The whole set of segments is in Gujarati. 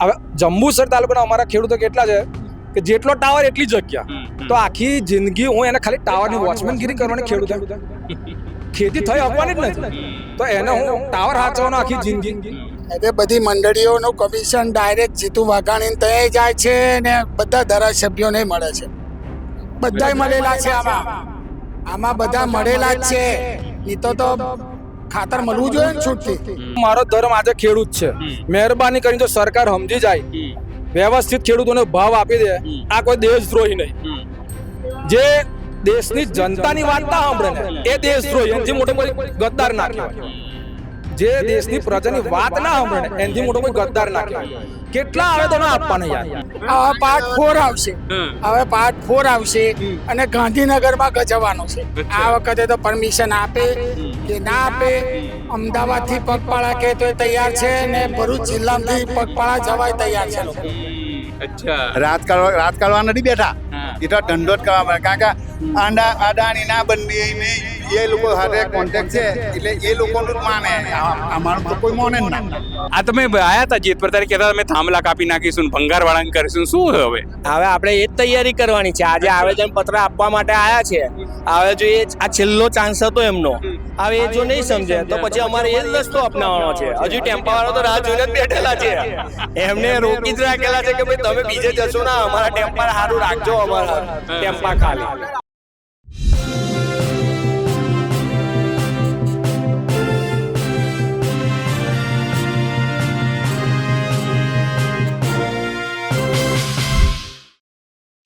હવે જંબુસર તાલુકાના અમારા ખેડૂતો કેટલા છે કે જેટલો ટાવર એટલી જગ્યા, તો આખી જિંદગી હું એને ખાલી ટાવરની વોચમેનગીરી કરવાની ખેડૂતો ખેતી થઈ શકવાની જ નથી, તો એને હું ટાવર હાચવાનો આખી જિંદગી. એટલે બધી મંડળીઓનું કમિશન ડાયરેક્ટ જીતુ વાઘાણીને ત્યાં જાય છે ને બધા ધારાસભ્યોને મળે છે, બધાય મળેલા છે આમાં બધા મળેલા જ છે. નહીં તો ખાતર મળવું જોઈએ ને છૂટથી. મારો ધર્મ આજે ખેડૂત છે. મહેરબાની કરીને જો સરકાર સમજી જાય, વ્યવસ્થિત ખેડૂતોને ભાવ આપી દે, આ કોઈ દેશદ્રોહી નહીં. જે દેશની જનતાની વાત ના સાંભળે ને એ દેશદ્રોહી, એનાથી મોટો કોઈ ગદ્દાર ના કહેવાય. જે દેશની પ્રજાની વાત ના સાંભળે ને એનાથી મોટો કોઈ ગદ્દાર ના કહેવાય. કેટલા આવેદનો આપવાના યાર. હવે પાર્ટ 4 આવશે, હવે પાર્ટ 4 આવશે અને ગાંધીનગરમાં ગજવાનું છે. આ વખતે તો પરમિશન આપે કે ના આપે. અમદાવાદથી પગપાળા કે તો તૈયાર છે ને ભરૂચ જિલ્લામાંથી પગપાળા જવાય તૈયાર છે લોકો. અચ્છા, રાજકારણમાં નથી બેઠા, એ તો ધંધો જ કરવા પડે. કારણ કે અદાણી ના બંને એ લોકો સાથે કોન્ટેક્ટ છે, એટલે એ લોકોનું જ માને, અમારું તો કોઈ માને જ ના. આ તમે આયા હતા જેતપુર તારીખ કહેતા તમે થાંભલા કાપી નાખીશું, ભંગાર વાળા કરીશું, શું હવે આપણે એ જ તૈયારી કરવાની છે. આજે આવેદન પત્ર આપવા માટે આયા છે. હવે જો એ આ છેલ્લો ચાન્સ હતો એમનો, હવે એ જો નહીં સમજે તો પછી અમારે એ જ રસ્તો અપનાવવાનો છે. હજુ ટેમ્પા વાળો તો રાહ જોઈને જ બેઠેલા છે, એમને રોકી જ રાખેલા છે કે ભાઈ તમે બીજે જશો ના, અમારા ટેમ્પા સારું રાખજો, અમારા ટેમ્પા ખાલી.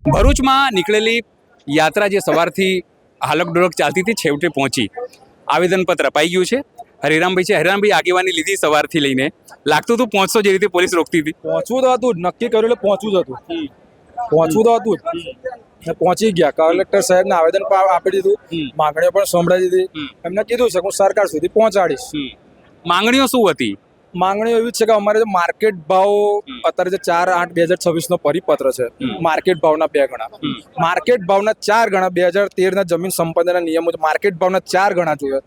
ભરૂચમાં નીકળેલી યાત્રા જે સવારથી હાલક ડોલક ચાલતી હતી, છેવટે પહોંચી. આવેદનપત્ર અપાઈ ગયું છે. હરિરામભાઈ છે, હરિરામભાઈ આગેવાની લીધી સવારથી લઈને. લાગતું હતું પહોંચશો, જે રીતે પોલીસ રોકતી હતી. પહોંચવું તો હતું જ, નક્કી કર્યું એટલે પહોંચવું જ હતું. પહોંચવું તો હતું જ, પહોંચી ગયા. કલેક્ટર સાહેબને આવેદન પણ આપી દીધું, માંગણીઓ પણ સંભળાવી દીધી. એમને કીધું છે હું સરકાર સુધી પહોંચાડીશ. માંગણીઓ શું હતી? માંગણીઓ એવી છે કે અમારે જે માર્કેટ ભાવ અત્યારે જે 4/8/2026 નો પરિપત્ર છે, માર્કેટ ભાવના 2 ગણા, માર્કેટ ભાવના 4 ગણા 2013 ના જમીન સંપાદનના નિયમો માર્કેટ ભાવના 4 ગણા જોઈએ.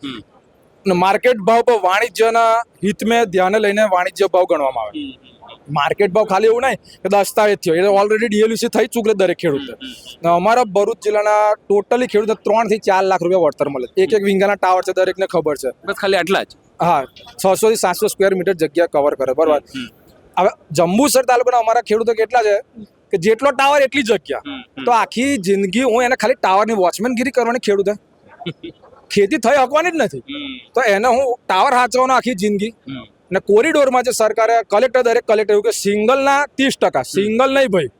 માર્કેટ ભાવ પર વાણિજ્યના હિતમે ધ્યાને લઈને વાણિજ્ય ભાવ ગણવામાં આવે. માર્કેટ ભાવ ખાલી એવું નહીં કે દસ્તાવેજ થયો, એ ઓલરેડી ડીએલયુસી થઈ ચૂકેલ દરેક ખેડૂત. અમારા ભરૂચ જિલ્લાના ટોટલી ખેડૂત 3 થી 4 લાખ રૂપિયા વળતર મળે. એક વીંગાના ટાવર છે, દરેકને ખબર છે. બસ ખાલી આટલા જ. હા, 600 થી 700 સ્ક્વેર મીટર જગ્યા કવર કરે. બરાબર. હવે જંબુસર તાલુકાના અમારા ખેડૂતો કેટલા છે કે જેટલો ટાવર એટલી જગ્યા, તો આખી જિંદગી હું એને ખાલી ટાવરની વોચમેનગીરી કરવાની ખેડૂતો ખેતી થઈ શકવાની જ નથી, તો એને હું ટાવર હાચવાનો આખી જિંદગી. અને કોરિડોરમાં જે સરકારે દરેક કલેક્ટર એવું કે સિંગલના 30%, સિંગલ નહીં ભાઈ,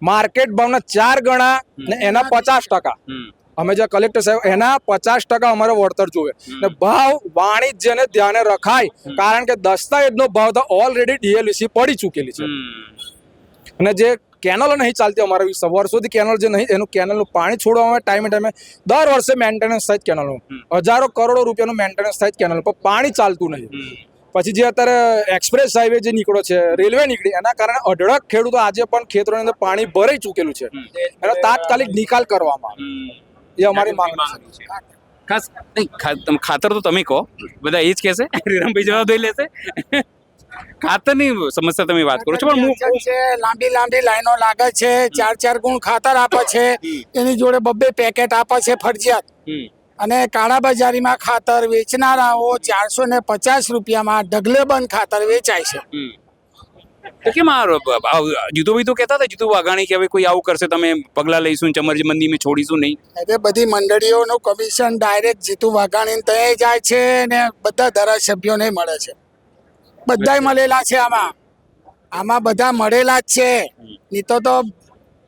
માર્કેટ ભાવના 4 ગણા ને એના 50%. અમે જે કલેક્ટર સાહેબ એના 50% અમારે વળતર જોઈએ. ને ભાવ વાણિજ્યને ધ્યાને રખાય, કારણ કે દસ્તાવેજનો ભાવ તો ઓલરેડી ડીએલયુસી પડી ચૂકેલી છે. અને જે કેનલો નહીં ચાલતી અમારા વર્ષોથી કેનલ જે નહીં, એનું કેનલનું પાણી છોડવામાં ટાઈમે દર વર્ષે મેન્ટેનન્સ થાય કેનલનું, હજારો કરોડો રૂપિયાનું મેન્ટેનન્સ થાય કેનલ પર, પાણી ચાલતું નહીં. પછી જે અત્યારે એક્સપ્રેસ હાઈવે જે નીકળ્યો છે, રેલવે નીકળી, એના કારણે અઢળક ખેડૂતો આજે પણ ખેતરોની અંદર પાણી ભરાઈ ચૂકેલું છે, એનો તાત્કાલિક નિકાલ કરવામાં આવે, એ અમારી માંગણી છે. ખાસ ખાતર તો તમે કહો, બધા એ જ કહેશે, હરિરામભાઈ જવાબ દઈ લેશે. ખાતરની સમસ્યા તમે વાત કરો છો, પણ છે લાંબી લાઈનો લાગે છે, 4 ગુણ ખાતર આપે છે, એની જોડે 2 પેકેટ આપે છે ફરજિયાત. અને કાળાબજારીમાં ખાતર વેચનારાઓ 450 રૂપિયામાં ઢગલેબંધ ખાતર વેચાય છે. તો કેમ જીતુભાઈ તો કહેતા હતા, જીતુ વાઘાણી કે હવે કોઈ આવું કરશે તમે પગલાં લઈશું, ચમરજી મંદીમાં છોડીશું નહીં. એટલે બધી મંડળીઓનું કમિશન ડાયરેક્ટ જીતુ વાઘાણીને ત્યાં જાય છે ને બધા ધારાસભ્યોને મળે છે, બધાય મળેલા છે આમાં બધા મળેલા જ છે. નહીં તો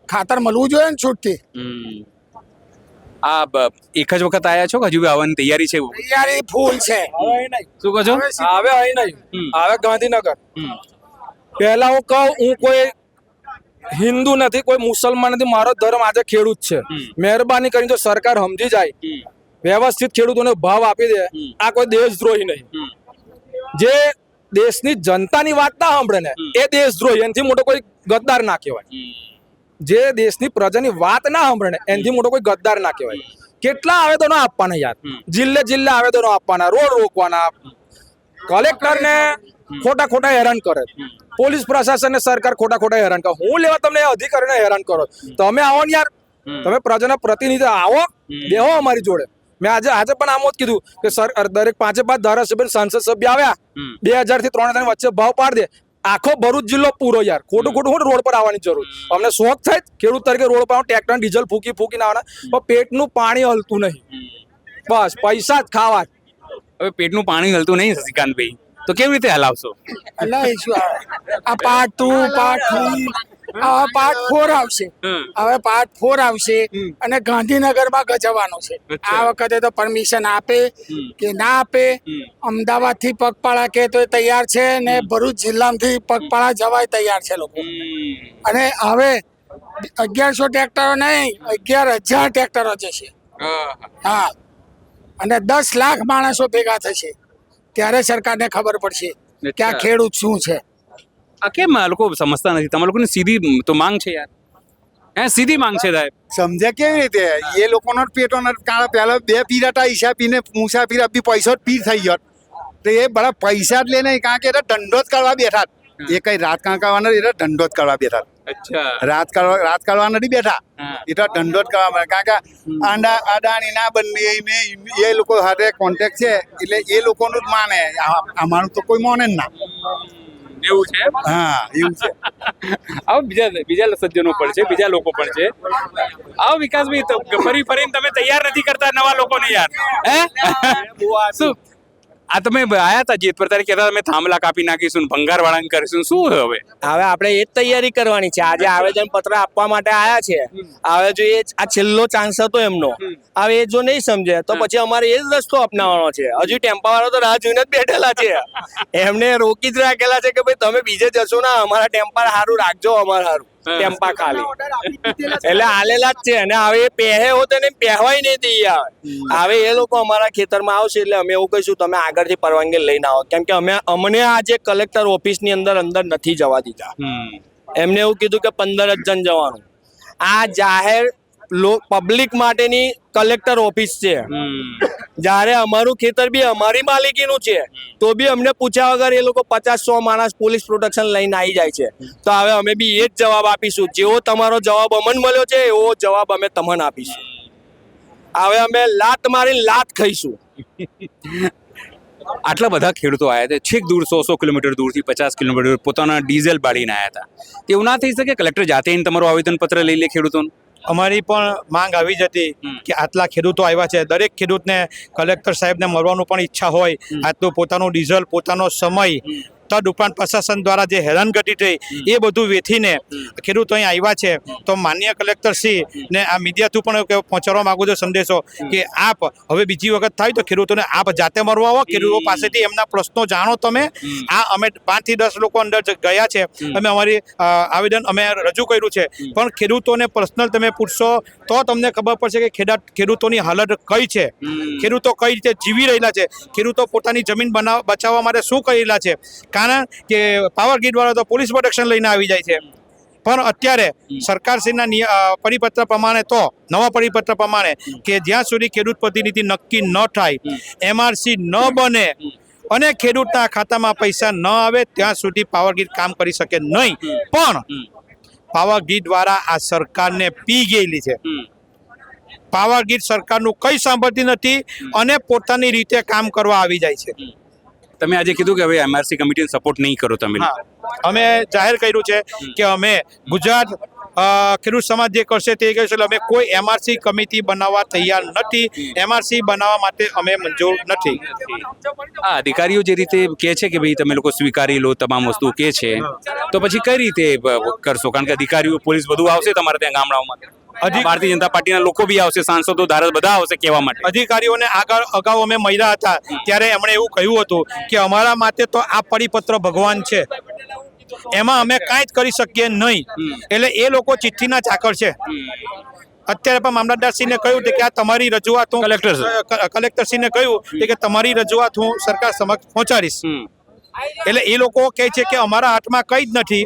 ખાતર મળવું જોઈએ ને છૂટથી. આ એક જ વખત આયા છો કે હજુ આવવાની તૈયારી છે? તૈયારી ફૂલ છે. શું કહો છો? હવે અહીં નહીં, હવે ગાંધીનગર. પહેલા હું કહું, હું કોઈ હિન્દુ નથી, કોઈ મુસલમાન નથી, મારો ધર્મ આજે ખેડૂત છે. મહેરબાની કરીને જો સરકાર સમજી જાય, વ્યવસ્થિત ખેડૂતોને ભાવ આપી દે, આ કોઈ દેશદ્રોહી નહીં. જે દેશની જનતાની વાત ના સાંભળે ને એ દેશદ્રોહી, એનાથી મોટો કોઈ ગદ્દાર ના કહેવાય. જે દેશની પ્રજાની વાત ના સાંભળે ને એનાથી મોટો કોઈ ગદ્દાર ના કહેવાય. કેટલા આવેદનો આપવાના યાર, જિલ્લે આવેદનો આપવાના, રોડ રોકવાના, કલેક્ટરને ખોટા હેરાન કરે. પોલીસ પ્રશાસન ને સરકાર ખોટા હેરાન કરે. હું લેવા તમને અધિકારીને હેરાન કરો? તમે આવો ને યાર, તમે પ્રજાના પ્રતિનિધિ આવો, બેહો અમારી જોડે. મેં આજે પણ આમ જ કીધું કે સર દરેક 5 ધારાસભ્ય સંસદ સભ્ય આવ્યા 2000 થી 3000 વચ્ચે ભાવ પાડ દે. આખો ભરૂચ જિલ્લો પૂરો યાર. ખોટું હું રોડ પર આવવાની જરૂર? અમને શોખ થાય ખેડૂત તરીકે રોડ પર ટ્રેક્ટર ડીઝલ ફૂકીને આવવાના, પણ પેટનું પાણી હલતું નહીં. બસ પૈસા જ ખાવા. હવે પેટનું પાણી હલતું નહીં શશિકાંતભાઈ, તો કેવી રીતે હલાવશો? એટલે એ શું આવે? આ પાર્ટ 2 પાર્ટ 3 હવે પાર્ટ 4 આવશે. હવે પાર્ટ 4 આવશે અને ગાંધીનગરમાં ગજવાનું છે. આ વખતે તો પરમિશન આપે કે ના આપે. અમદાવાદ થી પગપાળા કે તો તૈયાર છે ને ભરૂચ જિલ્લામાંથી પગપાળા જવાય તૈયાર છે લોકો. અને હવે 1100 ટ્રેક્ટરો નહીં, 11,000 ટ્રેક્ટરો જશે. હા, અને 10 લાખ માણસો ભેગા થશે. ત્યારે સરકારને ખબર પડશે કે આ ખેડૂત શું છે. આ કેમ આ લોકો સમજતા નથી? તમારા લોકોની સીધી તો માંગ છે યાર, સીધી માંગ છે સાહેબ. સમજે કેવી રીતે? એ લોકોનો જ પેટોનો કાળ પહેલા 2 પીરાટા હિસાબ પીને મુસાફિર આપી પૈસો જ પીર થઈ ગયો. તો એ બધા પૈસા જ લે નહીં, કારણ કે એટલે ધંધો જ કરવા બેઠા. એ કઈ રાજકારણ કરવાના, એટલે ધંધો જ કરવા બેઠા. અચ્છા, રાજકારણ નથી બેઠા, એટલે ધંધો જ કરવા બેઠા. કારણ કે અદાણી ના બંને એ લોકો સાથે કોન્ટેક્ટ છે, એટલે એ લોકોનું જ માને. અમારું તો કોઈ માને જ ના. એવું છે? હા, એવું છે. આવો બીજા સજ્જનો પણ છે, બીજા લોકો પણ છે. આવો વિકાસભાઈ, તો ફરીને તમે તૈયાર નથી કરતા નવા લોકોને યાર? શું આ તમે આયા હતા જેતપુર તારીખ કહેતા તમે થાંભલા કાપી નાખીશું, ભંગાર વાળા કરીશું, શું હવે આપણે એ જ તૈયારી કરવાની છે. આજે આવેદન પત્ર આપવા માટે આયા છે. હવે જો એ આ છેલ્લો ચાન્સ હતો એમનો, હવે એ જો નહીં સમજે તો પછી અમારે એ જ રસ્તો અપનાવવાનો છે. હજુ ટેમ્પા વાળા તો રાહ જોઈને જ બેઠેલા છે. એમને રોકી જ રાખેલા છે કે ભાઈ તમે બીજે જશો ના, અમારા ટેમ્પા સારું રાખજો, અમારે સારું ટેમ્પા ખાલી. એટલે આલેલા જ છે. અને હવે એ પહેરે હોત ને પહેવાય નહીં દઈએ. હવે એ લોકો અમારા ખેતરમાં આવશે એટલે અમે એવું કહીશું તમે આગળથી પરવાનગી લઈને આવો, કેમ કે અમને આજે કલેક્ટર ઓફિસની અંદર નથી જવા દીધા. એમને એવું કીધું કે 15 જ જણ જવાનું. આ જાહેર પબ્લિક માટેની કલેક્ટર ઓફિસ છે. જ્યારે અમારું ખેતર બી અમારી માલિકીનું છે, તો બી અમને પૂછ્યા વગર એ લોકો 50-100 માણસ પોલીસ પ્રોટેક્શન લઈને આવી જાય છે. તો હવે અમે બી એ જ જવાબ આપીશું. જેવો તમારો જવાબ અમને મળ્યો છે એવો જવાબ અમે તમને આપીશું. હવે અમે લાત મારીને લાત ખાઈશું. આટલા બધા ખેડૂતો આવ્યા છે, છેક દૂર 100 કિલોમીટર દૂરથી, 50 કિલોમીટર દૂર પોતાના ડીઝલ બાળીને આવ્યા હતા. એવું ના થઈ શકે કલેક્ટર જાતે તમારું આવેદન પત્ર લઈ લે ખેડૂતોનું? અમારી પણ માંગ આવી જ હતી કે આટલા ખેડૂતો આવ્યા છે, દરેક ખેડૂતને કલેક્ટર સાહેબને મળવાનું પણ ઈચ્છા હોય. આટલું પોતાનું ડીઝલ, પોતાનો સમય, તદ ઉપરાંત પ્રશાસન દ્વારા જે હેરાનગતિ થઈ એ બધું વેઠીને ખેડૂતો અહીં આવ્યા છે. તો માનનીય કલેક્ટરશ્રી ને આ મીડિયા થ્રુ પણ પહોંચાડવા માંગુ છું સંદેશો કે આપ હવે બીજી વખત થાય તો ખેડૂતોને આપ જાતે મળવા આવો, ખેડૂતો પાસેથી એમના પ્રશ્નો જાણો તમે. આ અમે 5 થી 10 લોકો અંદર ગયા છે, અમે અમારી આવેદન અમે રજૂ કર્યું છે, પણ ખેડૂતોને પર્સનલ તમે પૂછશો તો તમને ખબર પડશે કે ખેડૂતોની હાલત કઈ છે, ખેડૂતો કઈ રીતે જીવી રહેલા છે, ખેડૂતો પોતાની જમીન બચાવવા માટે શું કરી રહેલા છે. કારણ કે પાવર ગ્રીડ વાળા તો પોલીસ પ્રોટેક્શન લઈને આવી જાય છે. પણ અત્યારે સરકારશ્રીના પરિપત્ર પ્રમાણે, તો નવા પરિપત્ર પ્રમાણે કે જ્યાં સુધી ખેડૂત પ્રતિનિધિ નક્કી ન થાય, MRC ન બને અને ખેડૂતના ખાતામાં પૈસા ન આવે ત્યાં સુધી પાવર ગ્રીડ કામ કરી શકે નહીં. પણ પાવર ગ્રીડ દ્વારા આ સરકારને પી ગયેલી છે. પાવર ગ્રીડ સરકારનું કંઈ સાંભળતી નથી અને પોતાની રીતે કામ કરવા આવી જાય છે. તમે આજે કીધું કે હવે MRC કમિટીને સપોર્ટ નહીં કરો તમે. અમે જાહેર કર્યું છે કે અમે ગુજરાત ખેડૂત સમાજ જે કરશે તે કહીશું. અમે કોઈ MRC કમિટી બનાવવા તૈયાર નથી. MRC બનાવવા માટે અમે મંજૂર નથી. આ અધિકારીઓ જે રીતે કહે છે કે ભાઈ તમે લોકો સ્વીકારી લો તમામ વસ્તુ કહે છે, તો પછી કઈ રીતે કરશો? કારણ કે અધિકારીઓ, પોલીસ બધું આવશે તમારે ત્યાં ગામડાઓમાં. ભારતીય જનતા પાર્ટીના લોકો બી આવશે, સાંસદો, ધારાસભ્યો બધા આવશે કહેવા માટે. અધિકારીઓને અગાઉ અમે મળ્યા હતા ત્યારે એમણે એવું કહ્યું હતું કે અમારા માટે તો આ પરિપત્ર ભગવાન છે, એમાં અમે કાંઈ જ કરી શકીએ નહીં. એટલે એ લોકો ચિઠ્ઠીના ચાકર છે. અત્યારે પણ મામલતદારશ્રીને કહ્યું કે આ તમારી રજૂઆત હું કલેક્ટરશ્રીને કહ્યું કે તમારી રજૂઆત હું સરકાર સમક્ષ પહોંચાડીશ. એટલે એ લોકો કહે છે કે અમારા હાથમાં કંઈ જ નથી,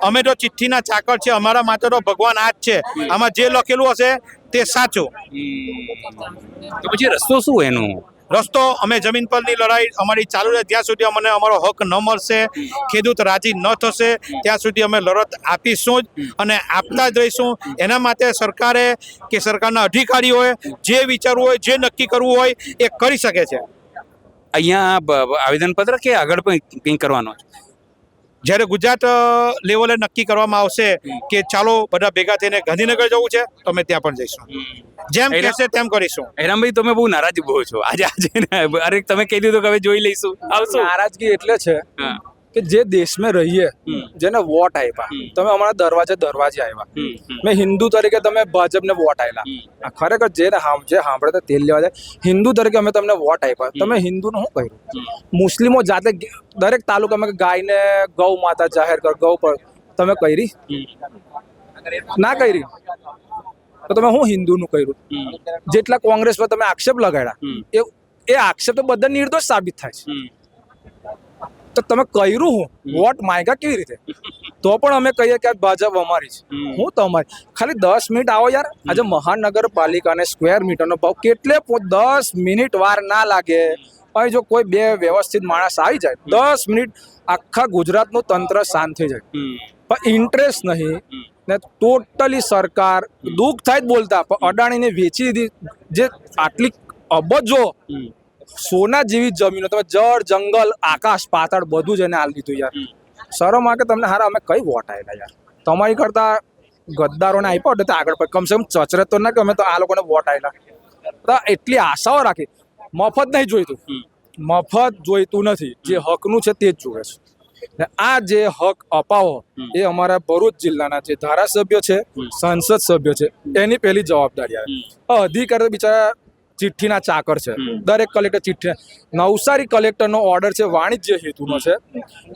અમે તો ચિઠ્ઠીના ચાકર છે, અમારા માટે તો ભગવાન આ જ છે, આમાં જે લખેલું હશે તે સાચું. તો પછી રસ્તો શું એનું? રસ્તો અમે જમીન પરની લડાઈ અમારી ચાલુ રહે જ્યાં સુધી અમને અમારો હક ન મળશે, ખેડૂત રાજી ન થશે ત્યાં સુધી અમે લડત આપીશું જ અને આપતા જ રહીશું. એના માટે સરકારે કે સરકારના અધિકારીઓએ જે વિચારવું હોય, જે નક્કી કરવું હોય એ કરી શકે છે. અહીંયા આવેદનપત્ર કે આગળ પણ કંઈ કરવાનો છે? જ્યારે ગુજરાત લેવલે નક્કી કરવામાં આવશે કે ચાલો બધા ભેગા થઈને ગાંધીનગર જવું છે તો અમે ત્યાં પણ જઈશું. જેમ કહેશે તેમ કરીશું. હેરામભાઈ તમે બહુ નારાજ બહુ છો આજે. અરે તમે કહી દીધું કે હવે જોઈ લઈશું, આવશું. નારાજગી એટલે છે હા. કે જે દેશમાં રહીએ, જેને વોટ આપ્યા, તમે અમારા દરવાજે આવ્યા. મેં હિન્દુ તરીકે તમે ભાજપને વોટ આપ્યા. ખરેખર જે સાંભળે તો તેલ લેવા જાય. હિન્દુ તરીકે અમે તમને વોટ આપ્યા, તમે હિન્દુનું શું કર્યું? મુસ્લિમો જાતે દરેક તાલુકામાં ગાયને ગૌ માતા જાહેર કર, ગૌ પર તમે કરી ના કરી તો તમે શું હિન્દુનું કર્યું? જેટલા કોંગ્રેસ પર તમે આક્ષેપ લગાડ્યા એ આક્ષેપ તો બધા નિર્દોષ સાબિત થાય છે. તો તમે કર્યું હું વોટ માંગ્યા કેવી રીતે? તો પણ અમે કહીએ કે ભાજપ અમારી છે. હું તમારી ખાલી 10 મિનિટ આવો યાર. આજે મહાનગરપાલિકાને સ્ક્વેર મીટરનો ભાવ કેટલે 10 મિનિટ વાર ના લાગે. અહીં જો કોઈ બે વ્યવસ્થિત માણસ આવી જાય 10 મિનિટ આખા ગુજરાતનું તંત્ર શાંત થઈ જાય. પણ ઇન્ટરેસ્ટ નહીં ને ટોટલી સરકાર દુઃખ થાય જ બોલતા, પણ અદાણીને વેચી દીધી. જે આટલી અબજો સોના જેવી જમીનો તમે જળ જંગલ આકાશ પાતાળ બધું જ એને આલી દીધું યાર. શરમ આ કે તમને હારા અમે કઈ વોટ આવેલા યાર? તમારી કરતા ગદ્દારોને આપ્યો તો આગળ પર કમસે કમ ચચરે તો ના કે અમે તો આ લોકોને વોટ આવેલા. તો એટલી આશાઓ રાખી. મફત નહીં જોઈતું, મફત જોઈતું નથી. જે હકનું છે તે જ જોવે છે. ને આ જે હક અપાવો એ અમારા ભરૂચ જિલ્લાના જે ધારાસભ્યો છે, સંસદ સભ્યો છે, એની પહેલી જવાબદારી આવે. અધિકારી બિચારા ચિઠ્ઠીના ચાકર છે. દરેક કલેક્ટર ચિઠ્ઠી. નવસારી કલેક્ટરનો ઓર્ડર છે વાણિજ્ય હેતુનો છે,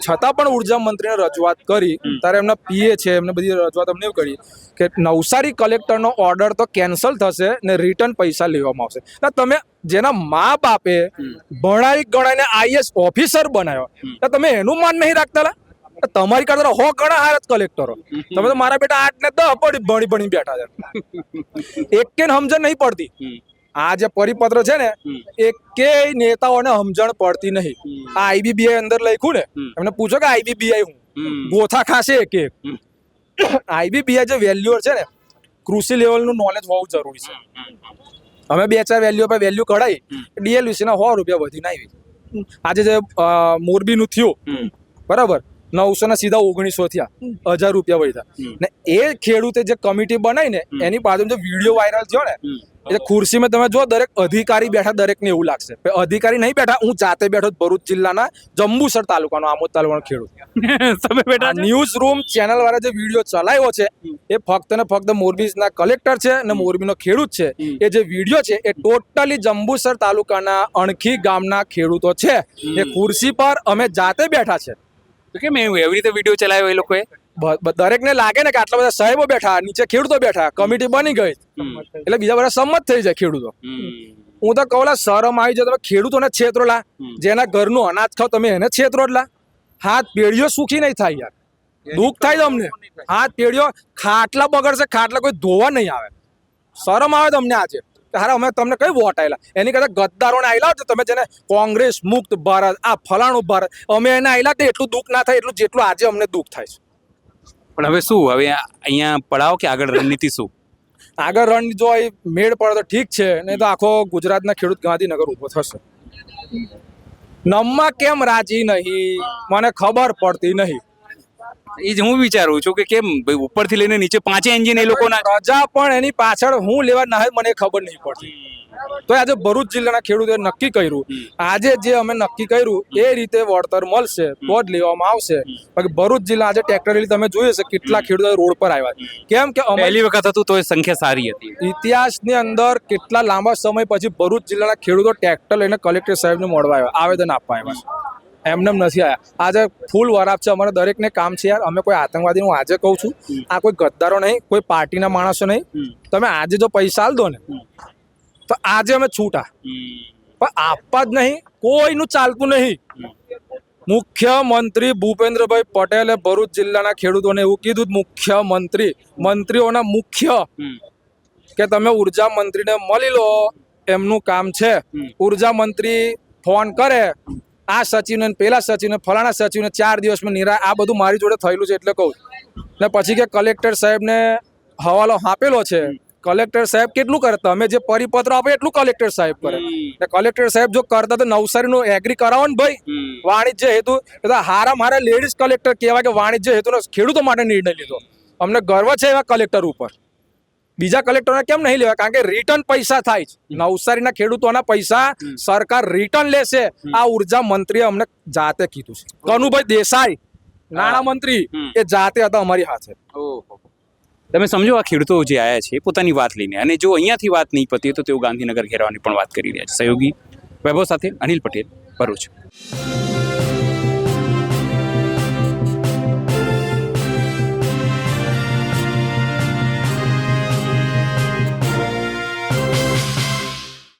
છતાં પણ ઉર્જા મંત્રીને રજૂઆત કરી ત્યારે એમના પીએ છે એમને બધી રજૂઆત અમને કરી કે નવસારી કલેક્ટરનો ઓર્ડર તો કેન્સલ થશે ને રિટર્ન પૈસા લેવામાં આવશે. ના તમે જેના મા બાપે ભણાવી ગણાઈને આઈએસ ઓફિસર બનાવ્યો, તમે એનું માન નહીં રાખતા? તમારી કરતા હો ઘણા હાર જ કલેક્ટરો. તમે તો મારા બેટા 8 ને 10 ભણી બેઠા છે. એક સમજણ નહીં પડતી. આ જે પરિપત્ર છે ને એ કે નેતાઓને સમજણ પડતી નહીં. આ આઈબીબીઆઈ અંદર લખ્યું ને, એમને પૂછો કે આઈબીબીઆઈ હું ગોથા ખાશે એક આઈબીબીઆઈ જે વેલ્યુઅર છે ને, કૃષિ લેવલનું નોલેજ હોવું જરૂરી છે. અમે 2-4 વેલ્યુ પર વેલ્યુ કઢાઈ, ડીએલવીસી ના 100 રૂપિયા વધીને આવી. આજે જે મોરબીનું થયું બરાબર, 900 ના સીધા 1900 થયા, 1000 રૂપિયા વધ્યા. ને એ ખેડૂતે જે કમિટી બનાવી ને એની બાજુ જે વિડીયો વાયરલ થયો ને, એટલે ખુરશીમાં તમે જો દરેક અધિકારી બેઠા, દરેકને એવું લાગશે અધિકારી નહીં બેઠા. હું જાતે બેઠો ભરૂચ જિલ્લાના જંબુસર તાલુકાનો, આમોદ તાલુકાનો ખેડૂત. તમે બેઠા ન્યૂઝ રૂમ ચેનલ વાળા જે વિડીયો ચલાવ્યો છે એ ફક્ત ને ફક્ત મોરબીના કલેક્ટર છે અને મોરબીનો ખેડૂત છે. એ જે વિડીયો છે એ ટોટલી જંબુસર તાલુકાના અણખી ગામના ખેડૂતો છે. એ ખુરશી પર અમે જાતે બેઠા છે. તો કેમ એવી રીતે વિડીયો ચલાવ્યો એ લોકોએ? દરેકને લાગે ને કે આટલા બધા સાહેબો બેઠા, નીચે ખેડૂતો બેઠા, કમિટી બની ગઈ એટલે બીજા બધા સંમત થઈ જાય ખેડૂતો. હું તો કહું શરમ આવી જાય. તમે ખેડૂતોને છેતરોલા, જેના ઘરનું અનાજ ખાવ તમે એને છેતરોલા. હાથ પેઢીઓ સુખી નહીં થાય યાર. દુઃખ થાય તમને. હાથ પેઢીઓ ખાટલા બગડશે, ખાટલા કોઈ ધોવા નહીં આવે. શરમ આવે તમને આજે. હારા અમે તમને કઈ વોટ આવેલા? એની કરતા ગદ્દારોને આવેલા તો તમે જેને કોંગ્રેસ મુક્ત ભારત, આ ફલાણું ભારત, અમે એને આવેલા તો એટલું દુઃખ ના થાય એટલું જેટલું આજે અમને દુઃખ થાય છે. પણ હવે શું, હવે અહીંયા પડાવો કે આગળ રણનીતિ શું? આગળ રણ જો મેળ પડે તો ઠીક છે, નહીં તો આખો ગુજરાતના ખેડૂત ગાંધીનગર ઉભો થશે. નમમાં કેમ રાજી નહીં મને ખબર પડતી નહીં. એ જ હું વિચારું છું કે કેમ ભાઈ ઉપરથી લઈને નીચે 5 એન્જિન એ લોકોના પ્રજા પણ એની પાછળ હું લેવા ના મને ખબર નહીં પડતી. તો આજે ભરૂચ જિલ્લાના ખેડૂતોએ નક્કી કર્યું, આજે જે અમે નક્કી કર્યું એ રીતે વળતર મળશે તો જ લેવામાં આવશે. બાકી ભરૂચ જિલ્લા આજે ટ્રેક્ટર રેલી તમે જોયું હશે કેટલા ખેડૂતો રોડ પર આવ્યા. કેમ કે પહેલી વખત હતું તો એ સંખ્યા સારી હતી. ઇતિહાસની અંદર કેટલા લાંબા સમય પછી ભરૂચ જિલ્લાના ખેડૂતો ટ્રેક્ટર લઈને કલેક્ટર સાહેબને મળવા આવ્યા, આવેદન આપવા આવ્યા છે. એમને નથી આવ્યા. આજે ફૂલ વરાપ છે. અમારે દરેકને કામ છે યાર. અમે કોઈ આતંકવાદી, હું આજે કહું છું, આ કોઈ ગદ્દારો નહીં, કોઈ પાર્ટીના માણસો નહીં. તમે આજે જો પૈસા આલ દો ને તો આજે અમે છૂટા, પણ આપવા જ નહીં. કોઈનું ચાલતું નહીં. મુખ્યમંત્રી ભૂપેન્દ્રભાઈ પટેલે ભરૂચ જિલ્લાના ખેડૂતોને એવું કીધું, મંત્રીઓના મુખ્ય કે તમે ઉર્જા મંત્રીને મળી લો, એમનું કામ છે ઉર્જા મંત્રી ફોન કરે આ સચિવને ને પેલા સચિવને ફલાણા સચિવને 4 દિવસમાં નિરા આ બધું મારી જોડે થયેલું છે એટલે કહું ને પછી કે કલેક્ટર સાહેબને હવાલો આપેલો છે કલેક્ટર સાહેબ કેટલું કરે તમે જે પરિપત્ર આપે એટલું કલેક્ટર સાહેબ કરે ને કલેક્ટર સાહેબ જો કરતા તો નવસારીનું એગ્રી કરાવો ને ભાઈ વાણિજ્ય હેતુ એ તો હારા લેડીઝ કલેક્ટર કહેવાય કે વાણિજ્ય હેતુનો ખેડૂતો માટે નિર્ણય લીધો અમને ગર્વ છે એવા કલેક્ટર ઉપર બીજા કલેક્ટરને કેમ નહીં લેવા કારણ કે રિટર્ન પૈસા થાય છે નવસારીના ખેડૂતોના પૈસા સરકાર રિટર્ન લેશે આ ઉર્જા મંત્રીએ અમને જાતે કીધું છે કનુભાઈ દેસાઈ નાણામંત્રી એ જાતે હતા અમારી હાથે તમે સમજો આ ખેડૂતો જે આયા છે પોતાની વાત લઈને અને જો અહીંયાથી વાત નહીં પતી તો તેઓ ગાંધીનગર ઘેરવાની પણ વાત કરી રહ્યા છે સહયોગી વૈભવ સાથે અનિલ પટેલ ભરૂચ.